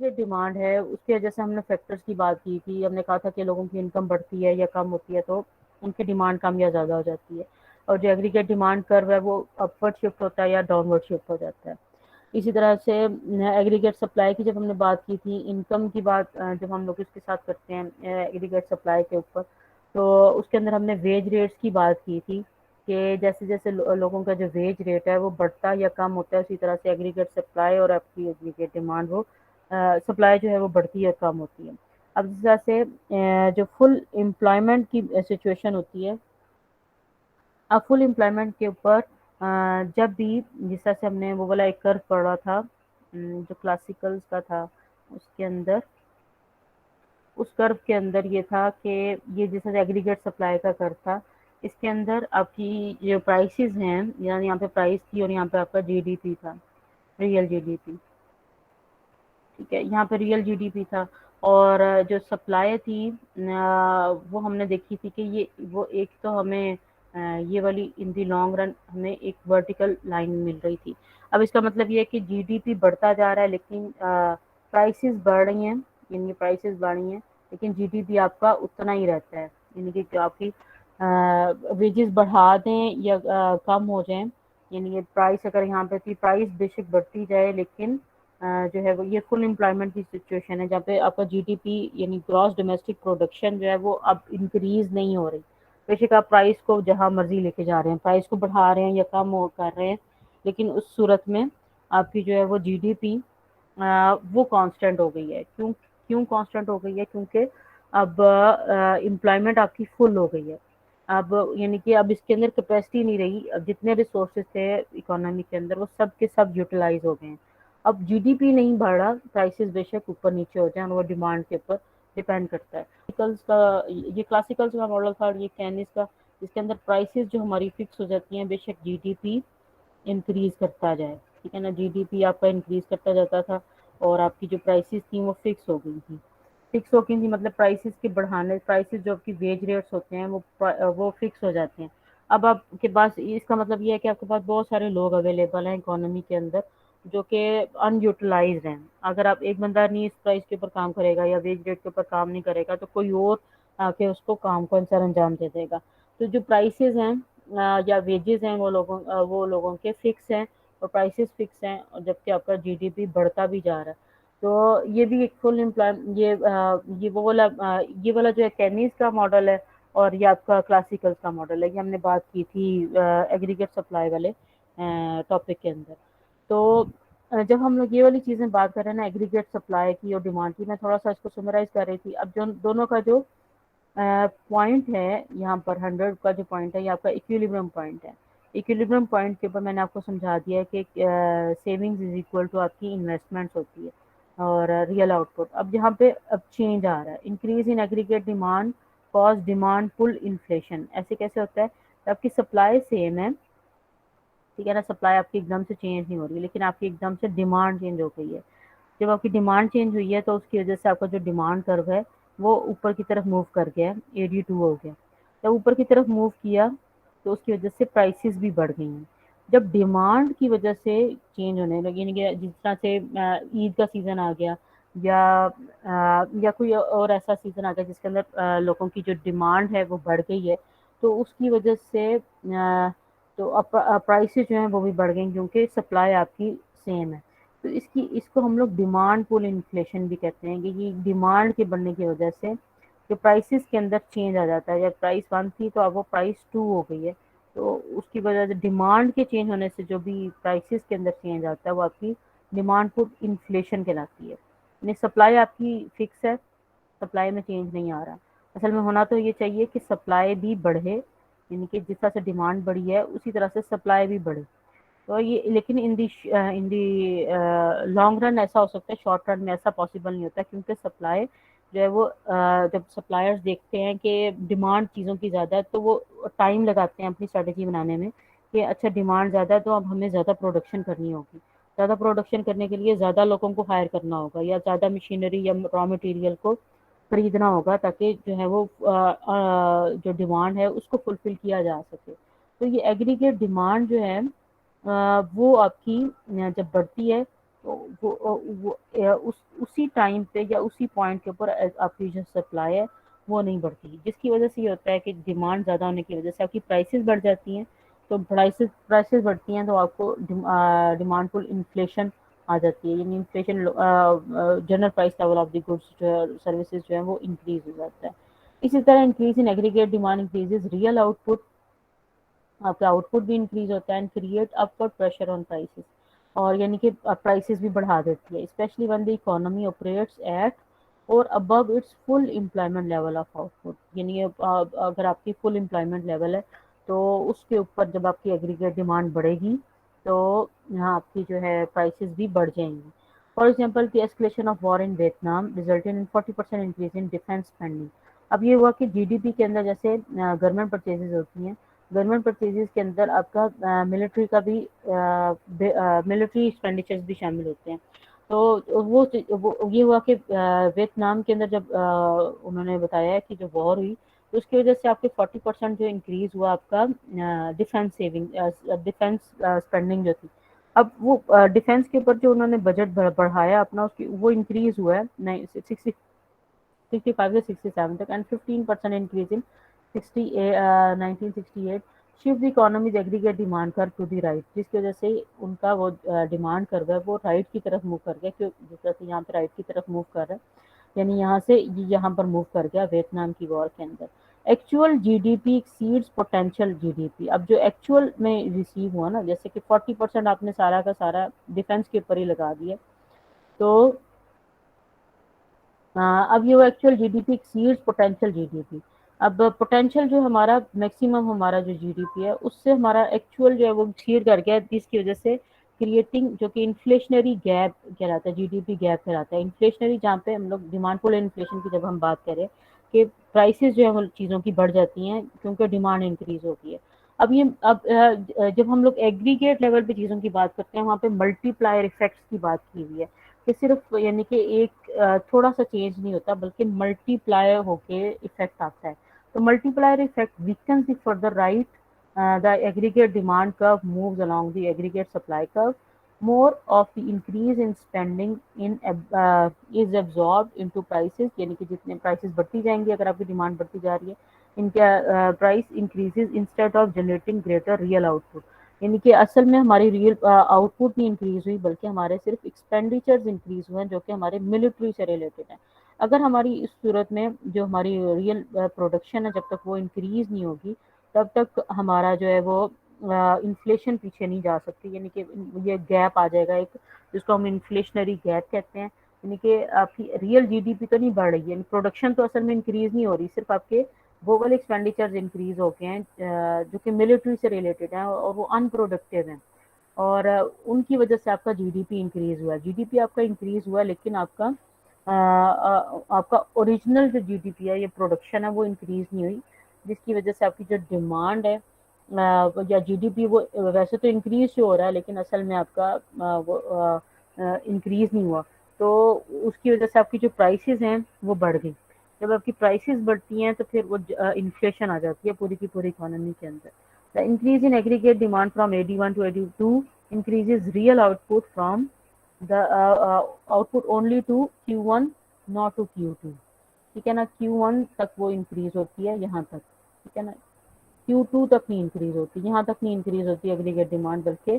Aggregate demand ہے اس کی وجہ سے ہم نے فیکٹرز کی بات کی تھی. ہم نے کہا تھا کہ لوگوں کی انکم بڑھتی ہے یا کم ہوتی ہے تو ان کی ڈیمانڈ کم یا زیادہ ہو جاتی ہے, اور جو ایگریگیٹ ڈیمانڈ کرو ہے وہ اپورڈ شفٹ ہوتا ہے یا ڈاؤن ورڈ شفٹ ہو جاتا ہے. اسی طرح سے ایگریگیٹ سپلائی کی جب ہم نے بات کی تھی, انکم کی بات جب ہم لوگ اس کے ساتھ کرتے ہیں ایگریگیٹ سپلائی کے اوپر, تو اس کے اندر ہم نے ویج ریٹس کی بات کی تھی کہ جیسے جیسے لوگوں کا جو ویج ریٹ ہے وہ بڑھتا یا کم ہوتا ہے, اسی طرح سے ایگریگیٹ سپلائی اور آپ کی ایگریگیٹ ڈیمانڈ وہ سپلائی جو ہے وہ بڑھتی ہے اور کم ہوتی ہے. اب جس طرح سے جو فل امپلائمنٹ کی سچویشن ہوتی ہے, اب فل امپلائمنٹ کے اوپر جب بھی جس طرح سے ہم نے وہ والا ایک کرو پڑھا تھا جو کلاسیکلز کا تھا, اس کرو کے اندر یہ تھا کہ یہ جیسے ایگریگیٹ سپلائی کا کرو تھا, اس کے اندر آپ کی جو پرائسز ہیں, یعنی یہاں پہ پرائس تھی اور یہاں پہ آپ کا جی ڈی پی تھا, ریئل جی ڈی پی. ٹھیک ہے, یہاں پہ ریئل جی ڈی پی تھا, اور جو سپلائی تھی وہ ہم نے دیکھی تھی کہ یہ وہ ایک تو ہمیں یہ والی ان دی لانگ رن ہمیں ایک ورٹیکل لائن مل رہی تھی. اب اس کا مطلب یہ ہے کہ جی ڈی پی بڑھتا جا رہا ہے لیکن پرائسز بڑھ رہی ہیں, یعنی پرائسز بڑھ رہی ہیں لیکن جی ڈی پی آپ کا اتنا ہی رہتا ہے, یعنی کہ آپ کی ویجز بڑھا دیں یا کم ہو جائیں, یعنی یہ پرائس اگر یہاں پہ تھی پرائس بے شک بڑھتی جائے لیکن جو ہے وہ یہ فل امپلائمنٹ کی سچویشن ہے جہاں پہ آپ کا جی ڈی پی یعنی گراس ڈومیسٹک پروڈکشن جو ہے وہ اب انکریز نہیں ہو رہی. بے شک آپ پرائس کو جہاں مرضی لے کے جا رہے ہیں, پرائس کو بڑھا رہے ہیں یا کم کر رہے ہیں, لیکن اس صورت میں آپ کی جو ہے وہ جی ڈی پی وہ کانسٹنٹ ہو گئی ہے. کیوں کانسٹنٹ ہو گئی ہے؟ کیونکہ اب امپلائمنٹ آپ کی فل ہو گئی ہے. اب یعنی کہ اب اس کے اندر کیپیسٹی نہیں رہی, اب جتنے ریسورسز تھے اکانومی کے اندر وہ سب کے سب یوٹیلائز ہو گئے ہیں. اب جی ڈی پی نہیں بڑھ رہا, پرائسز بے شک اوپر نیچے ہو جائیں, اور وہ ڈیمانڈ کے اوپر ڈیپینڈ کرتا ہے. یہ کلاسیکلز کا ماڈل تھا اور یہ کینیز کا, جس کے اندر پرائسز جو ہماری فکس ہو جاتی ہیں بے شک جی ڈی پی انکریز کرتا جائے. ٹھیک ہے نا, جی ڈی پی آپ کا انکریز کرتا جاتا تھا اور آپ کی جو پرائسز تھیں وہ فکس ہو گئی تھی, مطلب پرائسز کے بڑھانے, پرائسز جو آپ کی ویج ریٹس ہوتے ہیں وہ فکس ہو جاتے ہیں. اب آپ کے پاس اس کا مطلب یہ ہے کہ آپ کے پاس بہت سارے لوگ اویلیبل ہیں اکانومی کے اندر جو کہ ان یوٹیلائزڈ ہیں. اگر آپ ایک بندہ نہیں اس پرائس کے اوپر کام کرے گا یا ویج ریٹ کے اوپر کام نہیں کرے گا تو کوئی اور آ کے اس کو کام کو سر انجام دے دے گا. تو جو پرائسز ہیں یا ویجز ہیں وہ لوگوں کے فکس ہیں اور پرائسز فکس ہیں, اور جبکہ آپ کا جی ڈی پی بڑھتا بھی جا رہا ہے. تو یہ بھی ایک فل یہ والا جو ہے کینیز کا ماڈل ہے, اور یہ آپ کا کلاسیکل کا ماڈل ہے. یہ ہم نے بات کی تھی ایگریگیٹ سپلائی والے ٹاپک کے اندر. تو جب ہم لوگ یہ والی چیزیں بات کر رہے ہیں نا ایگریگیٹ سپلائی کی اور ڈیمانڈ کی, میں تھوڑا سا اس کو سمرائز کر رہی تھی. اب جو دونوں کا جو پوائنٹ ہے یہاں پر 100 کا جو پوائنٹ ہے یہ آپ کا ایکویلیبرم پوائنٹ ہے. ایکویلیبرم پوائنٹ کے اوپر میں نے آپ کو سمجھا دیا ہے کہ سیونگز از اکول ٹو آپ کی انویسٹمنٹ ہوتی ہے اور ریئل آؤٹ پٹ. اب یہاں پہ اب چینج آ رہا ہے, increase in aggregate demand cause demand pull inflation. ایسے کیسے ہوتا ہے کہ آپ کی سپلائی سیم ہے, ٹھیک ہے نا, سپلائی آپ کی ایک دم سے چینج نہیں ہو رہی لیکن آپ کی ایک دم سے ڈیمانڈ چینج ہو گئی ہے. جب آپ کی ڈیمانڈ چینج ہوئی ہے تو اس کی وجہ سے آپ کا جو ڈیمانڈ کرو ہے وہ اوپر کی طرف موو کر گیا, AD2 ہو گیا. جب اوپر کی طرف موو کیا تو اس کی وجہ سے پرائسز بھی بڑھ گئی ہیں. جب ڈیمانڈ کی وجہ سے چینج ہونے لگی, یعنی کہ جس طرح سے عید کا سیزن آ گیا یا کوئی اور ایسا سیزن آ گیا جس کے اندر لوگوں کی جو ڈیمانڈ ہے وہ بڑھ گئی ہے, تو اس کی وجہ سے تو پرائسز جو ہیں وہ بھی بڑھ گئیں کیونکہ سپلائی آپ کی سیم ہے. تو اس کو ہم لوگ ڈیمانڈ پول انفلیشن بھی کہتے ہیں کہ یہ ڈیمانڈ کے بڑھنے کی وجہ سے جو پرائسز کے اندر چینج آ جاتا ہے. جب پرائس 1 تھی تو اب وہ پرائس 2 ہو گئی ہے, تو اس کی وجہ سے ڈیمانڈ کے چینج ہونے سے جو بھی پرائسز کے اندر چینج آتا ہے وہ آپ کی ڈیمانڈ پول انفلیشن کہلاتی ہے. یعنی سپلائی آپ کی فکس ہے, سپلائی میں چینج نہیں آ رہا. اصل میں ہونا تو یہ چاہیے کہ سپلائی بھی بڑھے, یعنی کہ جس طرح سے ڈیمانڈ بڑھی ہے اسی طرح سے سپلائی بھی بڑھے. تو یہ لیکن ان دی لانگ رن ایسا ہو سکتا ہے, شارٹ رن میں ایسا پاسبل نہیں ہوتا کیونکہ سپلائی جو ہے وہ جب سپلائرز دیکھتے ہیں کہ ڈیمانڈ چیزوں کی زیادہ ہے تو وہ ٹائم لگاتے ہیں اپنی اسٹریٹجی بنانے میں کہ اچھا ڈیمانڈ زیادہ ہے تو اب ہمیں زیادہ پروڈکشن کرنی ہوگی. زیادہ پروڈکشن کرنے کے لیے زیادہ لوگوں کو ہائر کرنا ہوگا یا زیادہ مشینری یا را مٹیریل کو خریدنا ہوگا تاکہ جو ہے وہ جو ڈیمانڈ ہے اس کو فلفل کیا جا سکے. تو یہ ایگریگیٹ ڈیمانڈ جو ہے وہ آپ کی جب بڑھتی ہے اسی ٹائم پہ یا اسی پوائنٹ کے اوپر آپ کی جو سپلائی ہے وہ نہیں بڑھتی، جس کی وجہ سے یہ ہوتا ہے کہ ڈیمانڈ زیادہ ہونے کی وجہ سے آپ کی پرائسز بڑھ جاتی ہیں. تو پرائسز بڑھتی ہیں تو آپ کو ڈیمانڈ فل انفلیشن آ جاتی ہے، یعنی inflation general price level of the goods جو ہے سروسز جو ہے وہ انکریز ہو جاتا ہے. اسی طرح increase in aggregate demand increases real output, آپ کا آؤٹ پٹ بھی انکریز ہوتا ہے، and create upward pressure on prices, اور یعنی کہ پرائسز بھی بڑھا دیتی ہے، especially when the economy operates at or above its full employment level of output. یعنی اگر آپ کی فل امپلائمنٹ لیول ہے تو اس کے اوپر جب آپ کی ایگریگیٹ ڈیمانڈ بڑھے گی تو یہاں آپ کی جو ہے پرائسز بھی بڑھ جائیں گی. For example the escalation of war in Vietnam resulted in 40% increase in defence spending. اب یہ ہوا کہ جی ڈی پی کے اندر جیسے گورنمنٹ پرچیزز ہوتی ہیں، گورنمنٹ پرچیزز کے اندر آپ کا ملٹری کا بھی ملٹری ایکسپینڈیچرز بھی شامل ہوتے ہیں. تو وہ یہ ہوا کہ ویتنام کے اندر جب انہوں نے بتایا ہے کہ جو وار ہوئی تو اس کی وجہ سے آپ کے 40% جو انکریز ہوا آپ کا ڈیفینس سیونگ ڈیفینس اسپینڈنگ جو تھی. اب وہ ڈیفینس کے اوپر جو انہوں نے بجٹ بڑھایا اپنا وہ انکریز ہوا ہے 65 سے 67 تک، and 15% increase in 1968 shift the economies aggregate demand کر ٹو دی رائٹ، جس کی وجہ سے ان کا وہ ڈیمانڈ کر ہے وہ رائٹ کی طرف موو کر گیا، جس طرح سے یہاں پہ رائٹ کی طرف موو کر رہا ہے، یعنی یہاں سے یہاں پر موو کر گیا ویتنام کی وار کے اندر. Actual G D P exceeds potential G D P. اب جو ایکچوئل میں ریسیو ہوا نا، جیسے کہ 40% آپ نے سارا کا سارا ڈیفینس کے اوپر ہی لگا دیا، تو اب یہ actual G D P exceeds potential G D P. اب پوٹینشیل جو ہمارا میکسیمم ہمارا جو جی ڈی پی ہے اس سے ہمارا ایکچوئل جو ہے وہ ایکسیڈ کر گیا، جس کی وجہ سے کریٹنگ جو کہ انفلیشنری گیپ کہلاتا ہے، جی ڈی پی گیپ کہلاتا ہے. انفلیشنری جہاں پہ ہم لوگ ڈیمانڈ فل انفلیشن کی جب ہم بات کریں کہ پرائسز جو ہے چیزوں کی بڑھ جاتی ہیں کیونکہ ڈیمانڈ انکریز ہوتی ہے. اب جب ہم لوگ ایگریگیٹ لیول پہ چیزوں کی بات کرتے ہیں وہاں پہ ملٹی پلائر ایفیکٹس کی بات کی ہوئی ہے کہ صرف یعنی کہ ایک تھوڑا سا چینج نہیں ہوتا بلکہ ملٹی پلائر ہو کے افیکٹ آتا ہے. تو multiplier effect weakens the further right the aggregate demand curve moves along the aggregate supply curve. More of the increase in spending is absorbed into prices، یعنی کہ جتنے prices بڑھتی جائیں گی اگر آپ کی ڈیمانڈ بڑھتی جا رہی ہے ان کا price increases instead of generating greater real output. یعنی کہ اصل میں ہماری ریئل آؤٹ پٹ نہیں انکریز ہوئی بلکہ ہمارے صرف ایکسپینڈیچرز انکریز ہوئے ہیں جو کہ ہمارے ملٹری سے ریلیٹڈ ہیں. اگر ہماری اس صورت میں جو ہماری ریئل پروڈکشن ہے جب تک وہ انکریز نہیں ہوگی تب تک ہمارا جو ہے وہ انفلیشن پیچھے نہیں جا سکتی، یعنی کہ یہ گیپ آ جائے گا ایک جس کو ہم انفلیشنری گیپ کہتے ہیں. یعنی کہ آپ کی ریئل جی ڈی پی تو نہیں بڑھ رہی ہے، پروڈکشن تو اصل میں انکریز نہیں ہو رہی، صرف آپ کے گلوبل ایکسپینڈیچرز انکریز ہو گئے ہیں جو کہ ملٹری سے ریلیٹڈ ہیں اور وہ ان پروڈکٹیو ہیں، اور ان کی وجہ سے آپ کا جی ڈی پی انکریز ہوا ہے. جی ڈی پی آپ کا انکریز ہوا ہے لیکن آپ کا اوریجنل جو جی ڈی پی ہے یہ پروڈکشن ہے وہ انکریز نہیں ہوئی، جس کی وجہ سے آپ کی جو ڈیمانڈ ہے یا جی ڈی پی وہ ویسے تو انکریز ہو رہا ہے لیکن اصل میں آپ کا وہ انکریز نہیں ہوا، تو اس کی وجہ سے آپ کی جو پرائسز ہیں وہ بڑھ گئی. جب آپ کی پرائسز بڑھتی ہیں تو پھر وہ انفلیشن آ جاتی ہے پوری کی پوری اکانومی کے اندر. The increase in aggregate demand from 81 to 82 increases real output from the output only to Q1 not to Q2. ٹھیک ہے نا، Q1 تک وہ انکریز ہوتی ہے یہاں تک، ٹھیک ہے نا، Q2 تک نہیں انکریز ہوتی، یہاں تک نہیں انکریز ہوتی ایگریگیٹ ڈیمانڈ بلکہ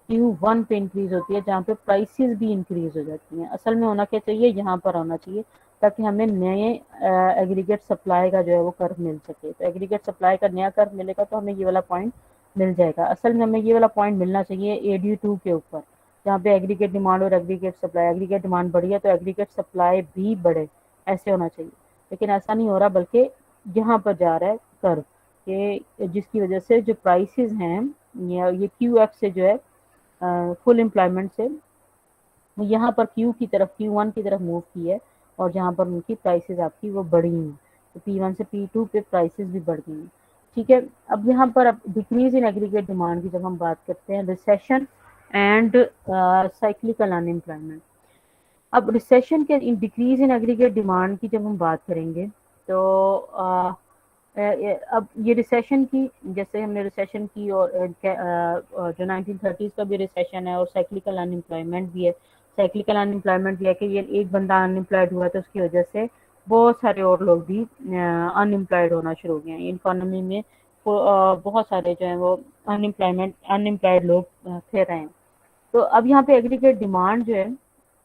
Q1 پہ انکریز ہوتی ہے جہاں پہ پرائسز بھی انکریز ہو جاتی ہیں. اصل میں ہونا کیا چاہیے، یہاں پر ہونا چاہیے تاکہ ہمیں نئے ایگریگیٹ سپلائی کا جو ہے وہ کرو مل سکے. تو ایگریگیٹ سپلائی کا نیا کرو ملے گا تو ہمیں یہ والا پوائنٹ مل جائے گا. اصل میں ہمیں یہ والا پوائنٹ ملنا چاہیے AD2 کے اوپر جہاں پہ ایگریگیٹ ڈیمانڈ اور ایگریگیٹ سپلائی، ایگریگیٹ ڈیمانڈ بڑھی ہے تو ایگریگیٹ سپلائی بھی بڑھے، ایسے ہونا چاہیے، لیکن ایسا نہیں ہو رہا بلکہ یہاں پر جا رہا ہے کرو کہ جس کی وجہ سے جو پرائسز ہیں یہ کیو ایف سے جو ہے فل امپلائمنٹ سے یہاں پر Q1 کی طرف موو کی ہے اور جہاں پر ان کی پرائسز آپ کی وہ بڑھی ہیں، تو P1 سے P2 پہ پرائسز بھی بڑھ گئی ہیں. ٹھیک ہے، اب یہاں پر اب ڈیکریز ان ایگریگیٹ ڈیمانڈ کی جب ہم بات کرتے ہیں recession and cyclical in employment. اب ریسیشن کے ڈیکریز ان ایگریگیٹ ڈیمانڈ کی جب ہم بات کریں گے تو اب یہ ریسیشن کی جیسے ہم نے ریسیشن کی اور جو 1930s کا بھی ریسیشن ہے اور سائیکلیکل ان امپلائمنٹ بھی ہے، سائیکلیکل ان امپلائمنٹ یہ کہ یہ ایک بندہ ان امپلائڈ ہوا تو اس کی وجہ سے بہت سارے اور لوگ بھی ان امپلائڈ ہونا شروع ہو گئے ہیں اکانومی میں. بہت سارے جو ہیں وہ ان امپلائڈ لوگ پھر رہے ہیں. تو اب یہاں پہ ایگریگیٹ ڈیمانڈ جو ہے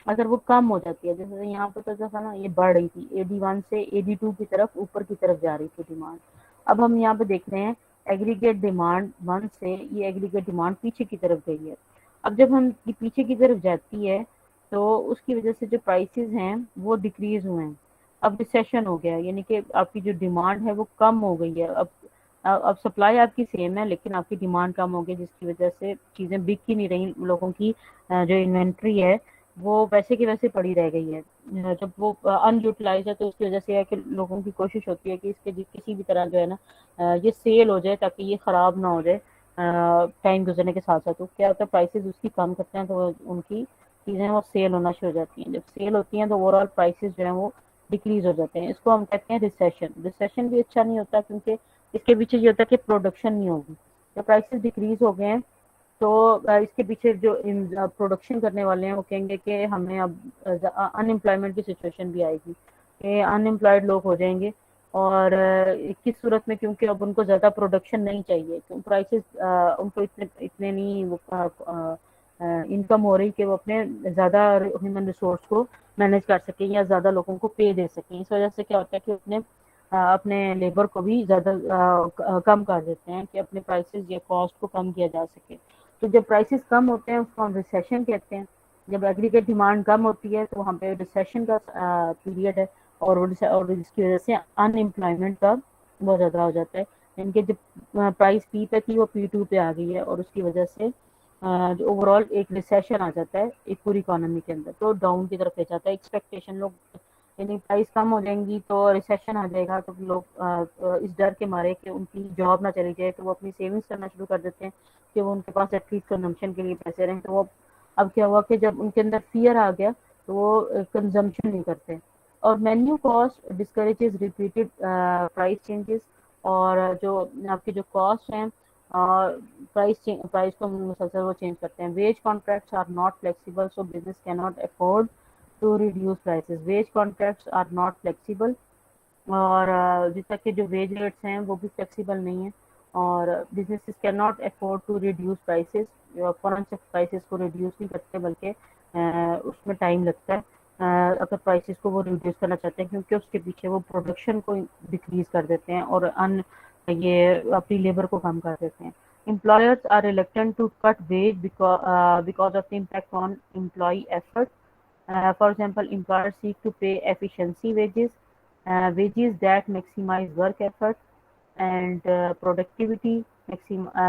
اگر وہ کم ہو جاتی ہے، جیسے یہاں پہ تو جیسا نا یہ بڑھ رہی تھی AD1 سے AD2 کی طرف اوپر کی طرف جا رہی تھی ڈیمانڈ. اب ہم یہاں پہ دیکھ رہے ہیں ایگریگیٹ ڈیمانڈ 1 سے یہ ایگریگیٹ ڈیمانڈ پیچھے کی طرف گئی ہے. اب جب ہم پیچھے کی طرف جاتی ہے تو اس کی وجہ سے جو پرائسز ہیں وہ ڈیکریز ہوئے ہیں. اب ریسیشن ہو گیا یعنی کہ آپ کی جو ڈیمانڈ ہے وہ کم ہو گئی ہے. اب سپلائی آپ کی سیم ہے لیکن آپ کی ڈیمانڈ کم ہو گئی جس کی وجہ سے چیزیں بک ہی نہیں رہی. لوگوں کی جو انوینٹری ہے وہ ویسے کی ویسے پڑی رہ گئی ہے. جب وہ ان یوٹیلائز ہے تو اس کی وجہ سے ہے کہ لوگوں کی کوشش ہوتی ہے کہ اس کے کسی بھی طرح جو ہے نا یہ سیل ہو جائے تاکہ یہ خراب نہ ہو جائے ٹائم گزرنے کے ساتھ ساتھ. تو کیا ہوتا ہے پرائسز اس کی کم کرتے ہیں تو ان کی چیزیں وہ سیل ہونا شروع ہو جاتی ہیں. جب سیل ہوتی ہیں تو اوور آل پرائسز جو ہیں وہ ڈیکریز ہو جاتے ہیں. اس کو ہم کہتے ہیں ریسیشن. ریسیشن بھی اچھا نہیں ہوتا کیونکہ اس کے پیچھے یہ ہوتا ہے کہ پروڈکشن نہیں ہوگی. جب پرائسز ڈیکریز ہو گئے ہیں تو اس کے پیچھے جو پروڈکشن کرنے والے ہیں وہ کہیں گے کہ ہمیں اب ان امپلائمنٹ کی سچویشن بھی آئے گی کہ ان امپلائڈ لوگ ہو جائیں گے. اور کس صورت میں کیونکہ اب ان کو زیادہ پروڈکشن نہیں چاہیے کیونکہ پرائسز ان کو اتنے نہیں انکم ہو رہی کہ وہ اپنے زیادہ ہیومن ریسورس کو مینیج کر سکیں یا زیادہ لوگوں کو پے دے سکیں. اس وجہ سے کیا ہوتا ہے کہ اپنے لیبر کو بھی زیادہ کم کر دیتے ہیں کہ اپنے پرائسز یا کاسٹ کو کم کیا جا سکے. تو جب پرائسز کم ہوتے ہیں اس کو ہم ریسیشن کہتے ہیں. جب ایگریگیٹ ڈیمانڈ کم ہوتی ہے تو وہاں پہ ریسیشن کا پیریڈ ہے اور اس کی وجہ سے ان امپلائمنٹ کا بہت زیادہ ہو جاتا ہے. ان کے جب پرائس پی پہ تھی وہ P2 پہ آ گئی ہے اور اس کی وجہ سے جو اوور آل ایک ریسیشن آ جاتا ہے ایک پوری اکانومی کے اندر. تو ڈاؤن کی طرف لے جاتا ہے. ایکسپیکٹیشن لوگ یعنی پرائس کم ہو جائیں گی تو ریسیشن آ جائے گا تو لوگ اس ڈر کے مارے کہ ان کی جاب نہ چلی جائے تو وہ اپنی سیونگس کرنا شروع کر دیتے ہیں کہ وہ ان کے پاس ایٹ لیسٹ کنزمپشن کے لیے پیسے رہیں. تو وہ اب کیا ہوا کہ جب ان کے اندر فیئر آ گیا تو وہ کنزمپشن نہیں کرتے. اور menu cost discourages repeated price changes. اور جو آپ کی جو کاسٹ ہیں پرائس کو مسلسل وہ چینج کرتے ہیں. Wage contracts are not flexible so business کی not afford to reduce prices. Wage contracts are not flexible اور جس طرح کے جو ویج ریٹس ہیں وہ بھی فلیکسیبل نہیں ہیں اور بزنسز کی not afford to reduce prices. فوراً سے پرائسز کو ریڈیوس نہیں کرتے بلکہ اس میں ٹائم لگتا ہے اگر پرائسز کو وہ ریڈیوس کرنا چاہتے ہیں کیونکہ اس کے پیچھے وہ پروڈکشن کو ڈکریز کر دیتے ہیں اور یہ اپنی لیبر کو کم کر دیتے ہیں. Employers are reluctant to cut wage because of the impact on employee effort. For example, employers seek to pay efficiency wages that maximize work effort and productivity,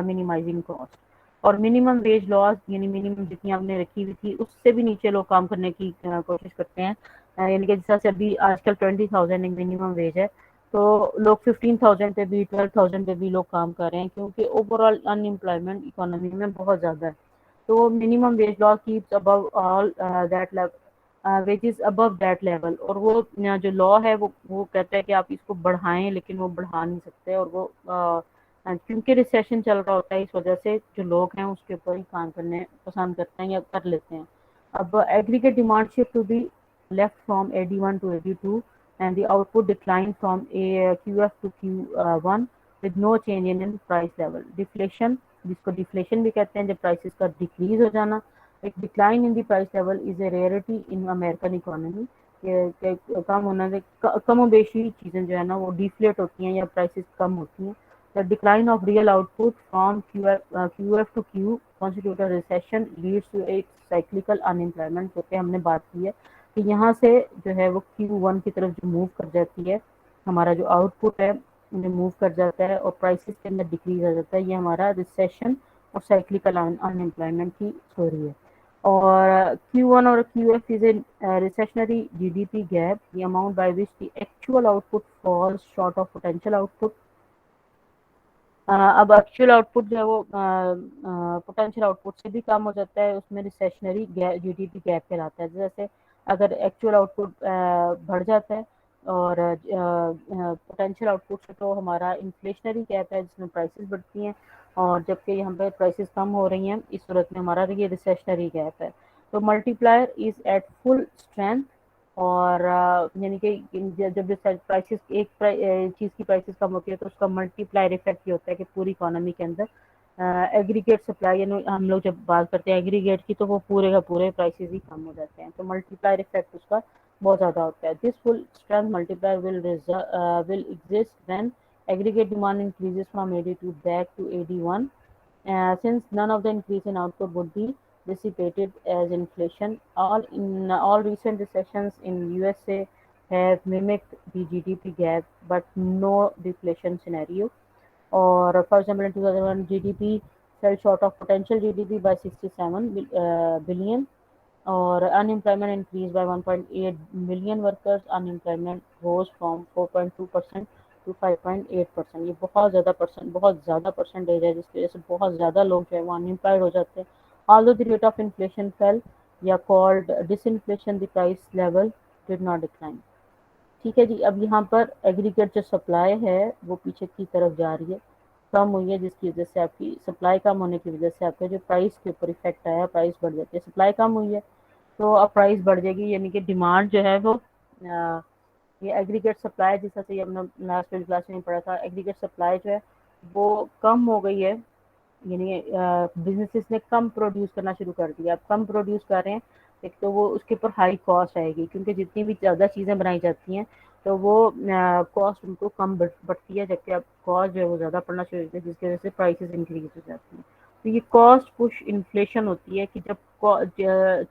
minimizing cost. اور منیمم ویج لاز یعنی minimum جتنی آپ نے رکھی ہوئی تھی اس سے بھی نیچے لوگ کام کرنے کی کوشش کرتے ہیں. یعنی کہ جس طرح سے ابھی آج کل 20,000 ایک منیمم ویج ہے تو لوگ 15,000 پہ بھی 12,000 پہ بھی لوگ کام کر رہے ہیں کیونکہ overall unemployment economy میں بہت زیادہ ہے. تو minimum wage law keeps above all that wages above that level. اور وہ جو لا ہے وہ کہتا ہے کہ آپ اس کو بڑھائیں لیکن وہ بڑھا نہیں سکتے اور وہ کیونکہ ریسیشن چل رہا ہوتا ہے اس وجہ سے جو لوگ ہیں اس کے اوپر ہی کام کرنے پسند کرتے ہیں یا کر لیتے ہیں. اب aggregate demand shift to be left from AD1 to AD2 and the output decline from QF to Q1 with no change in price level. Deflation جس کو ڈیفلیشن بھی کہتے ہیں جب پرائسز کا ڈیکریز ہو جانا. ایک decline in the price level is a rarity in American economy. کم ہونا کم و بیشی چیزیں جو ہے نا وہ ڈیفلیٹ ہوتی ہیں یا پرائسز کم ہوتی ہیں. The decline of real output from QF to Q constitute a recession leads to a cyclical unemployment. جو کہ ہم نے بات کی ہے کہ یہاں سے جو ہے وہ Q1 کی طرف جو موو کر جاتی ہے ہمارا جو آؤٹ پٹ ہے موو کر جاتا ہے اور پرائسز کے اندر ڈکریز آ جاتا ہے. یہ ہمارا ریسیشن اور سائیکلیکل ان امپلائمنٹ کی اسٹوری ہے. اور Q1 اور QF is a recessionary GDP gap, the amount by which the actual output falls short of potential output. اب ایکچوئل آؤٹ پٹ جو ہے وہ پوٹینشیل آؤٹ پٹ سے بھی کم ہو جاتا ہے. اس میں ریسیشنری GDP گیپ کہلاتا ہے. جیسے اگر ایکچوئل آؤٹ پٹ بڑھ جاتا ہے اور پوٹینشیل آؤٹ پٹ سے تو ہمارا انفلیشنری گیپ ہے جس میں پرائسز بڑھتی ہیں اور جبکہ یہاں پہ پرائسز کم ہو رہی ہیں اس صورت میں ہمارا یہ ریسیشنری گیپ ہے. تو multiplier is at full strength, اور یعنی کہ جب پرائسز ایک چیز کی پرائسز کم ہوتی ہے تو اس کا ملٹی پلائر افیکٹ یہ ہوتا ہے کہ پوری اکانومی کے اندر ایگریگیٹ سپلائی، یعنی ہم لوگ جب بات کرتے ہیں ایگریگیٹ کی تو وہ پورے کا پورے پرائسز ہی کم ہو جاتے ہیں، تو ملٹی پلائر افیکٹ اس کا بہت زیادہ ہوتا ہے. This full strength multiplier will exist when aggregate demand increases from AD2 back to AD1, since none of the increase in output would be dissipated as inflation. All recent recessions in USA have mimicked the GDP gap, but no deflation scenario. Or for example, in 2001, GDP fell short of potential GDP by 67 billion, or unemployment increased by 1.8 million workers. Unemployment rose from 4.2% to 5.8%. یہ بہت زیادہ percentage ہے، جس کی وجہ سے بہت زیادہ لوگ جو ہے وہ انمپلائڈ ہو جاتے ہیں. although the rate of inflation fell یا called disinflation, the price level did not decline. ٹھیک ہے جی. اب یہاں پر ایگریگیٹ جو سپلائی ہے وہ پیچھے کی طرف جا رہی ہے، کم ہوئی ہے، جس کی وجہ سے آپ کی سپلائی کم ہونے کی وجہ سے آپ کا جو پرائس کے اوپر افیکٹ آیا، پرائس بڑھ جاتی ہے. سپلائی کم ہوئی ہے تو اب پرائس بڑھ جائے گی، یعنی کہ ڈیمانڈ جو ہے وہ یہ ایگریگیٹ سپلائی، جس طرح سے ہم نے لاسٹ کلاس میں پڑھا تھا، ایگریگیٹ سپلائی جو ہے وہ کم ہو گئی ہے، یعنی بزنسز نے کم پروڈیوس کرنا شروع کر دیا. اب کم پروڈیوس کر رہے ہیں ایک تو وہ اس کے اوپر ہائی کاسٹ آئے گی، کیونکہ جتنی بھی زیادہ چیزیں بنائی جاتی ہیں تو وہ کاسٹ ان کو کم بڑھتی ہے، جبکہ اب کاسٹ جو ہے وہ زیادہ پڑنا شروع ہوتی ہے، جس کی وجہ سے پرائسز انکریز ہو جاتی ہیں. تو یہ کاسٹ پش انفلیشن ہوتی ہے کہ جب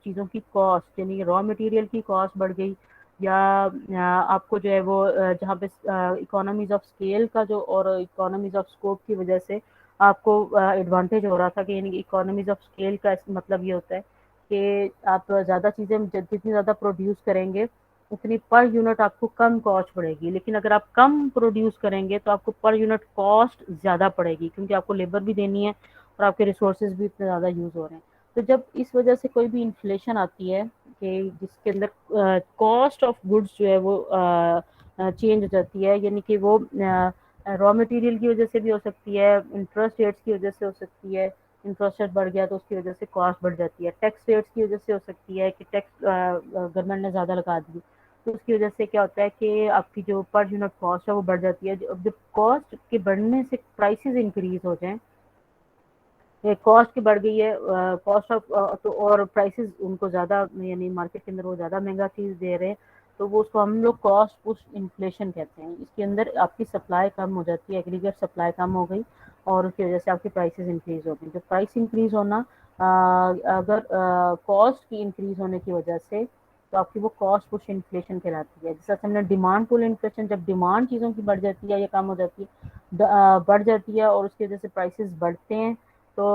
چیزوں کی کاسٹ، یعنی را مٹیریل کی کاسٹ بڑھ گئی، یا آپ کو جو ہے وہ جہاں پہ اکانومیز آف اسکیل کا جو اور اکانومیز آف اسکوپ کی وجہ سے آپ کو ایڈوانٹیج ہو رہا تھا، کہ یعنی اکانومیز آف اسکیل کا مطلب یہ ہوتا ہے کہ آپ زیادہ چیزیں جتنی زیادہ پروڈیوس کریں گے اتنی پر یونٹ آپ کو کم کاسٹ پڑے گی. لیکن اگر آپ کم پروڈیوس کریں گے تو آپ کو پر یونٹ کاسٹ زیادہ پڑے گی، کیونکہ آپ کو لیبر بھی دینی ہے اور آپ کے ریسورسز بھی اتنے زیادہ یوز ہو رہے ہیں. تو جب اس وجہ سے کوئی بھی انفلیشن آتی ہے کہ جس کے اندر کاسٹ آف گڈس جو ہے وہ چینج ہو جاتی ہے، یعنی کہ وہ را مٹیریل کی وجہ سے بھی ہو سکتی ہے، انٹرسٹ ریٹس کی وجہ سے ہو سکتی ہے، انٹرسٹ ریٹ بڑھ گیا تو اس کی وجہ سے کاسٹ بڑھ جاتی ہے، ٹیکس ریٹس کی وجہ سے ہو سکتی ہے کہ ٹیکس گورنمنٹ نے زیادہ لگا دی تو اس کی وجہ سے کیا ہوتا ہے کہ آپ کی جو پر یونٹ کاسٹ ہے وہ بڑھ جاتی ہے. جب کاسٹ کے بڑھنے سے پرائسز انکریز ہو جائیں، کاسٹ کی بڑھ گئی ہے، کاسٹ آف تو اور پرائسز ان کو زیادہ، یعنی مارکیٹ کے اندر وہ زیادہ مہنگا چیز دے رہے ہیں، تو وہ اس کو ہم لوگ کاسٹ پش انفلیشن کہتے ہیں. اس کے اندر آپ کی سپلائی کم ہو جاتی ہے، ایگریگیٹ سپلائی کم ہو گئی اور اس کی وجہ سے آپ کی پرائسز انکریز ہو گئی. جو پرائس انکریز ہونا اگر کاسٹ کی انکریز ہونے کی وجہ سے، تو آپ کی وہ کاسٹ پش انفلیشن کہلاتی ہے. جیسا ہم نے ڈیمانڈ پول انفلیشن، جب ڈیمانڈ چیزوں کی بڑھ جاتی ہے یا کم ہو جاتی ہے، بڑھ جاتی ہے اور اس کی وجہ سے پرائسز بڑھتے ہیں، تو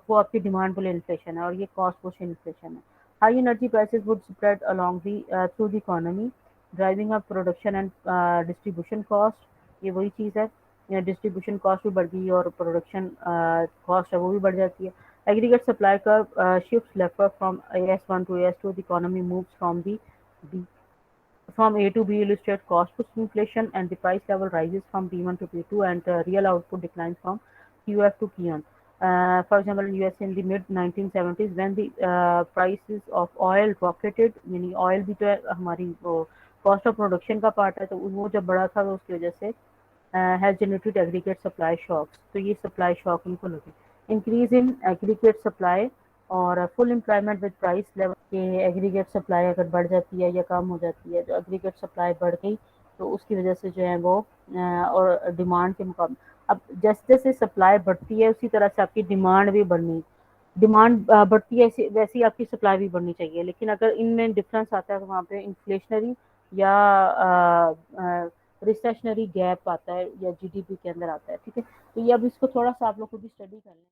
وہ آپ کی ڈیمانڈ پول انفلیشن ہے، اور یہ کاسٹ پش انفلیشن ہے. High energy prices would spread along the through the economy, driving up production and distribution cost. یہ وہی چیز ہے، ڈسٹریبیوشن کاسٹ بھی بڑھ گئی اور پروڈکشن کاسٹ ہے وہ بھی بڑھ جاتی ہے. ایگریگیٹ سپلائی کا shift left from AS1 to AS2, the economy moves from A to B, illustrate cost push inflation, and the price level rises from P1 to P2, and real output declines from QF to P1. For example, in US in the mid 1970s, when the prices of oil rocketed, یعنی oil بھی تو ہماری cost of production کا part ہے، تو وہ جب بڑا تھا تو اس کی وجہ سے has generated aggregate supply shocks. تو یہ supply shock ان کو لگے. Increase in aggregate supply اور فل امپلائمنٹ ود پرائس لیول کے ایگریگیٹ سپلائی اگر بڑھ جاتی ہے یا کم ہو جاتی ہے، جو ایگریگیٹ سپلائی بڑھ گئی تو اس کی وجہ سے جو ہے وہ اور ڈیمانڈ کے مقابلے، اب جیسے جیسے سپلائی بڑھتی ہے اسی طرح سے آپ کی ڈیمانڈ بھی ڈیمانڈ بڑھتی ہے ویسی آپ کی سپلائی بھی بڑھنی چاہیے. لیکن اگر ان میں ڈفرینس آتا ہے تو وہاں پہ انفلیشنری یا ریسیشنری گیپ آتا ہے یا GDP کے اندر آتا ہے. ٹھیک ہے، تو یہ اب اس کو تھوڑا سا آپ لوگ خود بھی اسٹڈی کر لیں.